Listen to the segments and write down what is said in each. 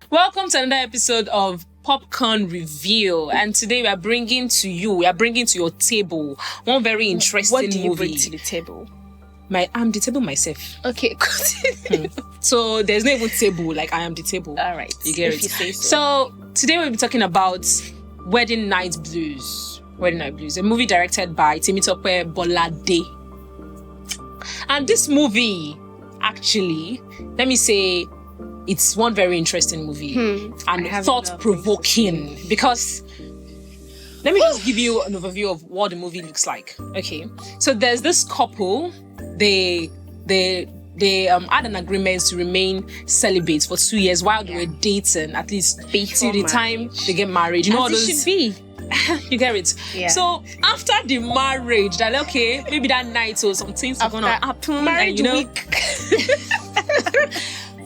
Welcome to another episode of Popcorn Review, and today we are bringing to your table one very interesting What do you movie. bring to the table? I'm the table myself. Okay, continue. So there's no even table, like I am the table. All right. You get if it. You say so. So today we'll be talking about Wedding Night Blues. Wedding Night Blues, a movie directed by Temitope Bolade. And this movie, actually, let me say, it's one very interesting movie and thought-provoking, because let me just give you an overview of what the movie looks like. Okay, so there's this couple. They had an agreement to remain celibate for 2 years while they were dating, at least till the time they get married. You know what As it should be. You get it. Yeah. So after the marriage, they're like, okay, maybe that night or some things are gonna happen, Marriage and week.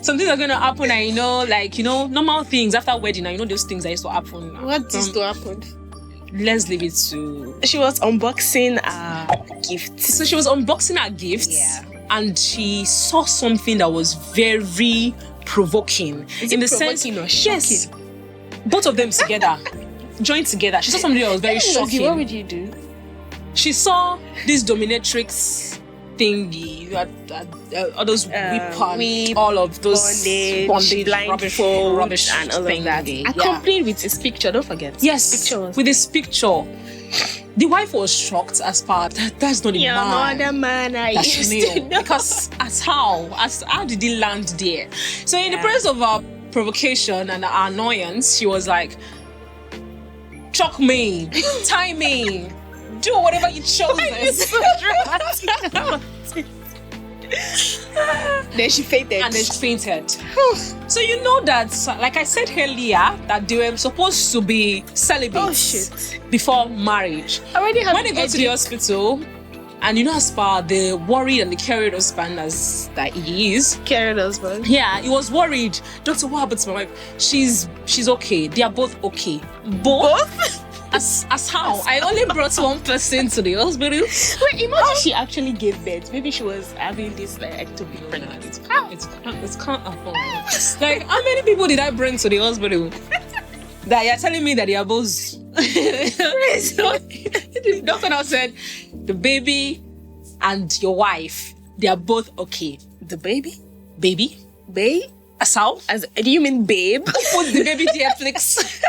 some things are gonna happen, and normal things after wedding, and those things that used to happen. What used to happen? Let's leave it to. She was unboxing a gift. So she was unboxing her gifts, Yeah. and she saw something that was very provoking. Is it provoking or shocking? Yes, both of them together, joined together. She saw something that was very shocking. What would you do? She saw this dominatrix thingy, all those whip, all of those bondage, blindfold, rubbish and all of that. thingy. Accompanied with his picture, don't forget. Yes, Pictures. with this picture. The wife was shocked as per that's not the You're man. not the man I That used she to knew. know. Because how did he land there? So in the presence of our provocation and our annoyance, she was like, choke me, tie me, do whatever you chose. Then she fainted. And then she fainted. So you know that, like I said earlier, that they were supposed to be celibate Oh, shit. before marriage. I already have When they go to the hospital, and as per the worried and the carried husband as that he is, carried husband. yeah, he was worried. Doctor, what happened to my wife? She's okay. They are both okay. Both? As how? I only brought one person to the hospital. Wait, imagine she actually gave birth. Maybe she was having this ectopic pregnancy. It can't happen. Like, how many people did I bring to the hospital? That you're telling me that they are both. So, the doctor now said, the baby and your wife, they are both okay. The baby? Baby? Babe? As how? Do you mean babe? Put the baby Netflix.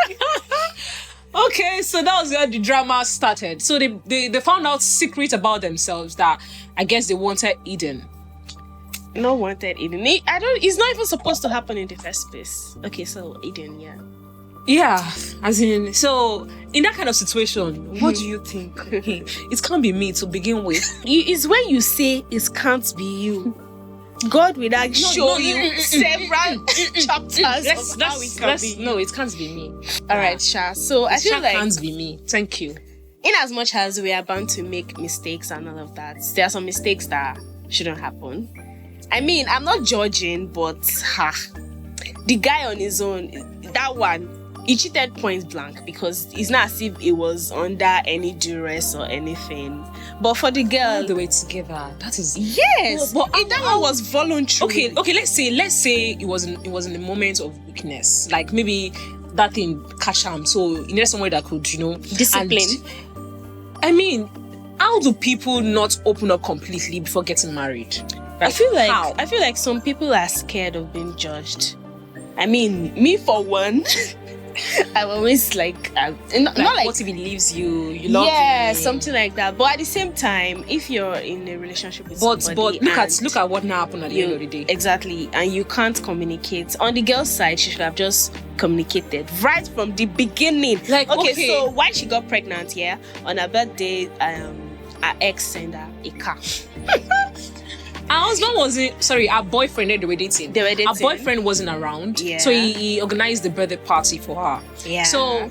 Okay, so that was where the drama started. So they found out secret about themselves that I guess they wanted Eden. No wanted Eden. It's not even supposed to happen in the first place. Okay, so Eden, yeah. Yeah, as in, so in that kind of situation, what do you think? It can't be me to begin with. It's when you say it can't be you. God will show you several chapters of how it can be. No, it can't be me. All right, Sha. So I feel like can't be me. Thank you. in as much as we are bound to make mistakes and all of that, there are some mistakes that shouldn't happen. I mean, I'm not judging, but the guy on his own, that one, he cheated point blank because it's not as if it was under any duress or anything. But for the girl, All the way together. That is yes, But that one was voluntary. okay. Let's say it was in a moment of weakness, like maybe that thing catch him. So he needed somewhere that could, Discipline. And, I mean, how do people not open up completely before getting married? I feel How? like some people are scared of being judged. I mean, me for one, I'm always not like what if he leaves you? You love yeah, him. something like that. But at the same time, if you're in a relationship with somebody, But look at what now happened at the end of the day. Exactly, and you can't communicate. On the girl's side, she should have just communicated right from the beginning. Like, okay. So why she got pregnant? Yeah, on her birthday, her ex sent her a car. Her husband wasn't, our boyfriend, they were dating. Her boyfriend wasn't around. Yeah. So he organized the birthday party for her. Yeah. So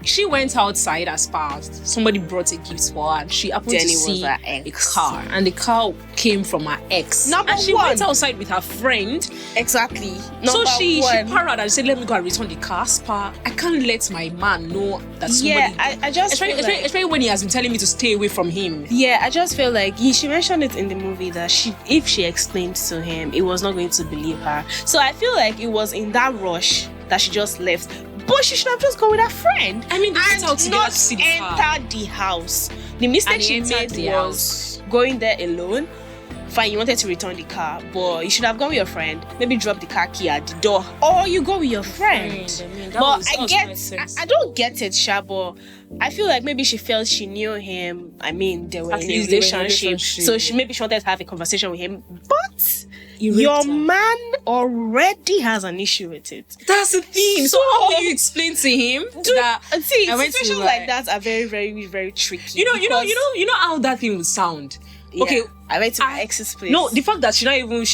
she went outside as past. Somebody brought a gift for her and she happened Jenny to see was her a ex. car. And the car came from her ex. Number and she one. went outside with her friend. Exactly. So she one. parodied and said, let me go and return the car. Spa, I can't let my man know that somebody... Yeah, I just feel like, especially when he has been telling me to stay away from him. yeah, I just feel like she mentioned it in the movie that if she explained to him, he was not going to believe her. So I feel like it was in that rush that she just left. But she should have just gone with her friend. I mean, they went out and together not to see the car. enter the house. The mistake And he she entered made the was going there alone. Fine, you wanted to return the car, but you should have gone with your friend. Maybe drop the car key at the door, or you go with your friend. I mean, But that I don't get it, Sha, but I feel like maybe she felt she knew him. I mean, they were At in a least they were in a relationship, relationship. so she wanted to have a conversation with him. But You raped your her. man already has an issue with it. That's the thing. So how will you explain to him that And see, I went to, situations like that are very, very, very tricky. you know because- how that thing would sound. Yeah, Okay, I went to my ex's place. no, the fact that she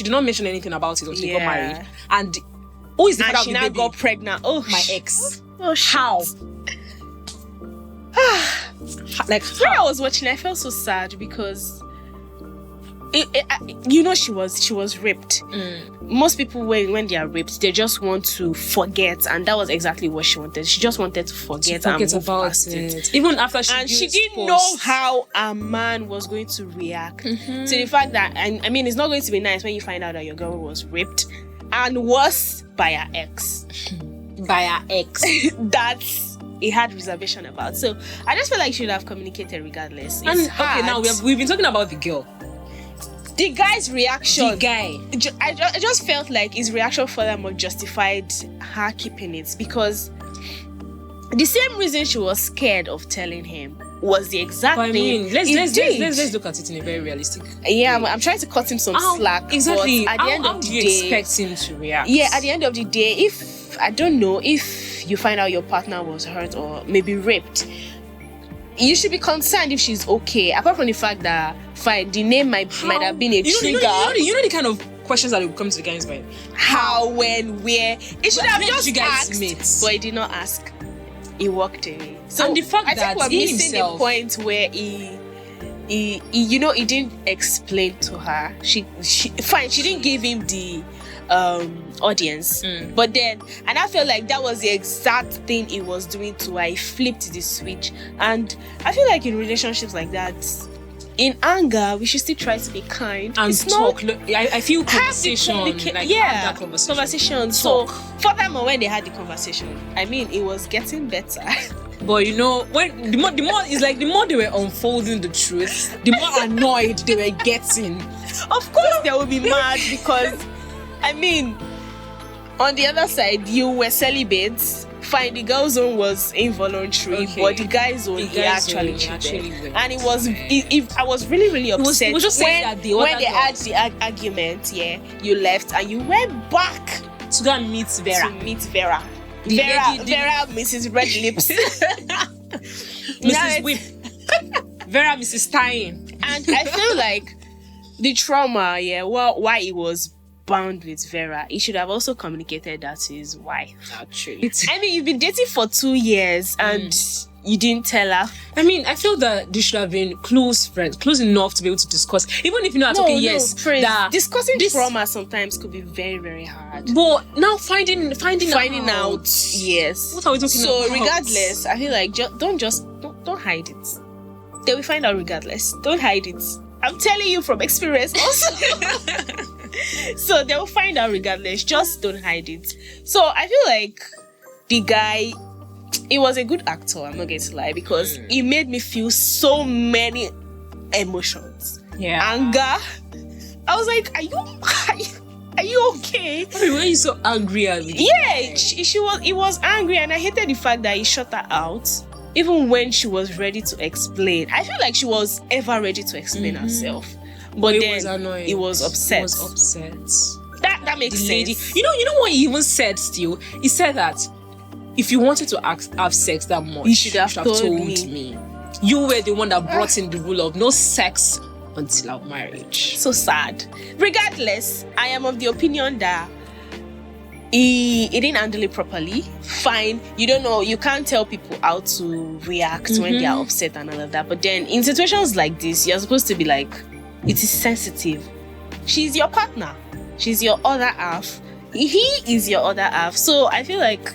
did not mention anything about it until they got Yeah. married, and who is the and father she of the now baby? got pregnant. Oh, My sh- ex. Oh, shit. How? Like When I how? was watching, I felt so sad because she was raped. Most people when they are raped, they just want to forget, and that was exactly what she wanted. She just wanted to forget and move about past it. Even after And she used didn't force. know how a man was going to react to the fact that, I mean, it's not going to be nice when you find out that your girl was raped, and worse, by her ex. by her ex. That he had reservation about. So I just feel like she should have communicated regardless. It's And okay, hard. now we've been talking about the girl. The guy's reaction. The guy. I just felt like his reaction furthermore justified her keeping it, because the same reason she was scared of telling him was the exact But I thing. mean, let's did. look at it in a very realistic. Yeah, I'm trying to cut him some slack. Exactly. But at the end How of do the you day, expect him to react? yeah, at the end of the day, if I don't know, if you find out your partner was hurt or maybe raped, you should be concerned if she's okay. Apart from the fact that, fine, the name might have been a trigger. You know the kind of questions that will come to the guy's mind. How, when, where? It should have Where did just you guys asked, meet? but he did not ask. He walked away. So And the fact I that think we're he missing himself- the point where he he didn't explain to her. She didn't give him the audience, but then, and I feel like that was the exact thing he was doing to her. He flipped the switch, and I feel like in relationships like that, in anger, we should still try to be kind And It's talk. not- Look, I feel have the conversation. communica- Like, yeah, have that conversation. So Talk. furthermore, when they had the conversation, I mean, it was getting better. But you know, when the more it's like the more they were unfolding the truth, the more annoyed they were getting. Of course, they will be mad because, I mean, on the other side, you were celibates. Fine, the girl's own was involuntary, Okay. but the guy's own, The he guy's actually own, he cheated. actually went. And it was, I was really, really upset it was just saying that the when other they had girls- the argument. Yeah, you left and you went back To go and meet Vera. to meet Vera. The lady- Vera, Mrs. Red Lips. Now Mrs. it's- Whip. Vera, Mrs. Stein. And I feel like the trauma, why he was bound with Vera, he should have also communicated that to his wife. Actually. I mean, you've been dating for 2 years and you didn't tell her. I mean, I feel that they should have been close friends, close enough to be able to discuss. Even if you're not okay, yes. Prince, that discussing this- trauma sometimes could be very, very hard. But now finding Out, yes. What are we talking So about? regardless, I feel like don't hide it. They will find out regardless. Don't hide it. I'm telling you from experience also. So they will find out regardless. Just don't hide it. So I feel like the guy, he was a good actor, I'm not going to lie, because he made me feel so many emotions. Yeah. Anger. I was like, are you okay? Why were you so angry at me? Yeah, he was angry, and I hated the fact that he shut her out even when she was ready to explain. I feel like she was ever ready to explain herself, but He then was annoyed. he was upset. He was upset. That makes The lady, sense. you know what he even said still? He said that if you wanted to have sex that much, You should have told told me. me. You were the one that brought in the rule of no sex until our marriage. So sad. Regardless, I am of the opinion that he didn't handle it properly. Fine, you don't know, you can't tell people how to react when they are upset and all of that. But then in situations like this, you're supposed to be like, it is sensitive. She's your partner. She's your other half. He is your other half. So I feel like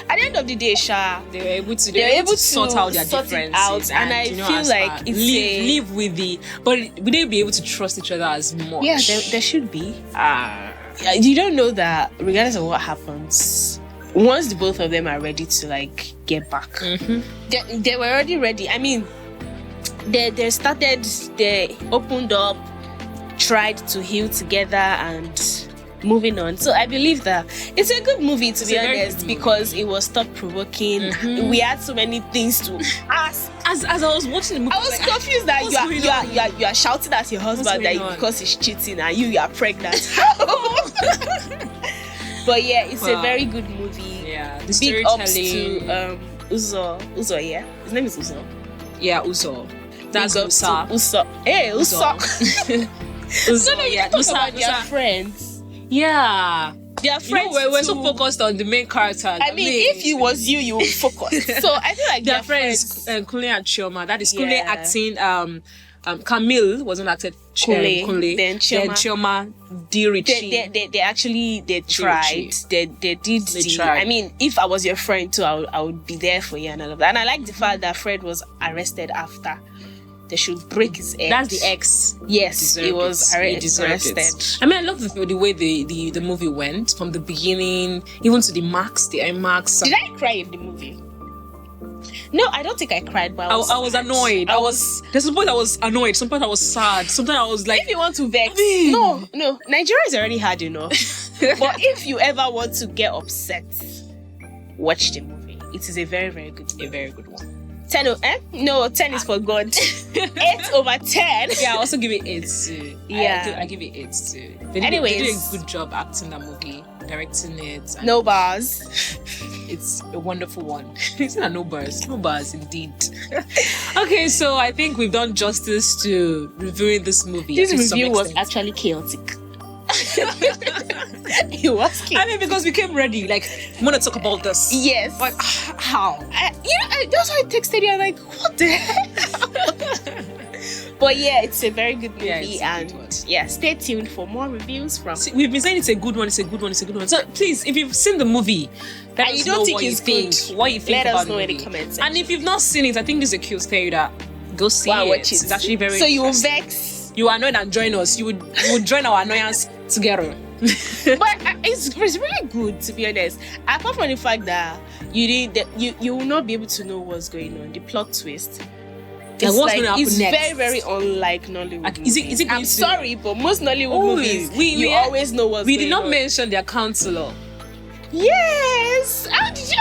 at the end of the day, Sha, They were able to. They were able to sort out their sort it differences, out, and I you know, feel as like far- it's live with the. But would they be able to trust each other as much? yeah, there should be. Ah. You don't know that regardless of what happens, once the both of them are ready to like get back, they were already ready. I mean, they opened up, tried to heal together, and moving on. So I believe that it's a good movie, to be honest, because it was thought provoking. We had so many things to ask. As I was watching the movie, I was like, confused that you are shouting at your husband that because he's cheating and you are pregnant. But yeah, it's a very good movie. Yeah, the big ups storytelling. to Uzo, yeah, his name is Uzo. Yeah, Uzo. That's Big ups to Usa. Uzo. Hey, Uzo. Uzo. No, Yeah, you talk Usa. about their friends. Yeah. Their friends. We're so too. focused on the main character. I mean, if you was you would focus. So I feel like their their friends, Kunle and Chioma. That is Kunle Yeah. acting. Camille wasn't acted. Kunle. Then Then Chioma. Dirichi. they actually tried. They did. tried. I mean, if I was your friend too, I would be there for you and all of that. And I like the fact that Fred was arrested after. They should break his head. That's the ex. Yes, he was arrested. I mean, I love the way the movie went from the beginning, even to the marks, the end marks. Did I cry in the movie? No, I don't think I cried, but I was annoyed. There's some point I was annoyed. Some point I was sad. Sometimes I was like, if you want to vex, mean- no, Nigeria is already hard enough. But if you ever want to get upset, watch the movie. It is a very, very good movie. a very good one. 10 is for God. 8 over 10. Yeah, I also give it 8 too. Yeah. I give it 8 too. They did Anyways. a good job acting that movie, directing it. And No bars. it's a wonderful one. It's not no bars. No bars indeed. Okay, so I think we've done justice to reviewing this movie. This to some review was extent. actually chaotic. It was chaotic. I mean, because we came ready, like, we want to talk about this. Yes. Like, how? That's why I texted you. I'm like, what the heck? But yeah, it's a very good movie, Yeah, it's a good one. and yeah, stay tuned for more reviews from. See, we've been saying it's a good one, it's a good one, it's a good one. So please, if you've seen the movie, let And us you don't know think what it's you think, good, what you think let about us know the in the movie. comment And if you've not seen it, I think this is a cute tale that go see Wow, it. watch it. It's actually very So you will interesting. vex, You are annoyed and join us. You would join our annoyance together. but it's really good, to be honest. Apart from the fact that you will not be able to know what's going on, the plot twist. It's what's gonna happen it's next? very, very unlike Nollywood. Like, is it movies. going I'm to- sorry, but most Nollywood Oh, movies, we you always know what's We going did not on. mention their counselor. Yes. How did you?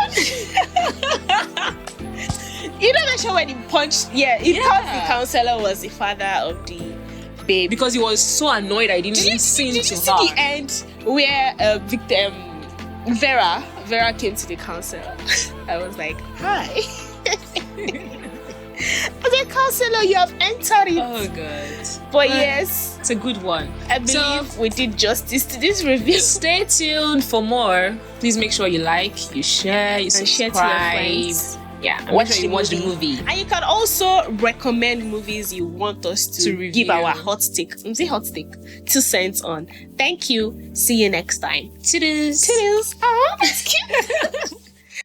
You know that show when he punched? Yeah, he thought the counselor was the father of the baby. Because he was so annoyed I didn't even sing Did to you see her. the end where Vera came to the counselor? I was like, hi. I was like, counselor, you have entered it. Oh god. But yes, It's a good one. I believe we did justice to this review. Stay tuned for more. Please make sure you like, you share, you And subscribe. share to your friends. Yeah, and make sure you watch the movie. And you can also recommend movies you want us to To give review. our hot take. Say hot take. 2 cents on. Thank you. See you next time. Toodles. Toodles. Oh, that's cute.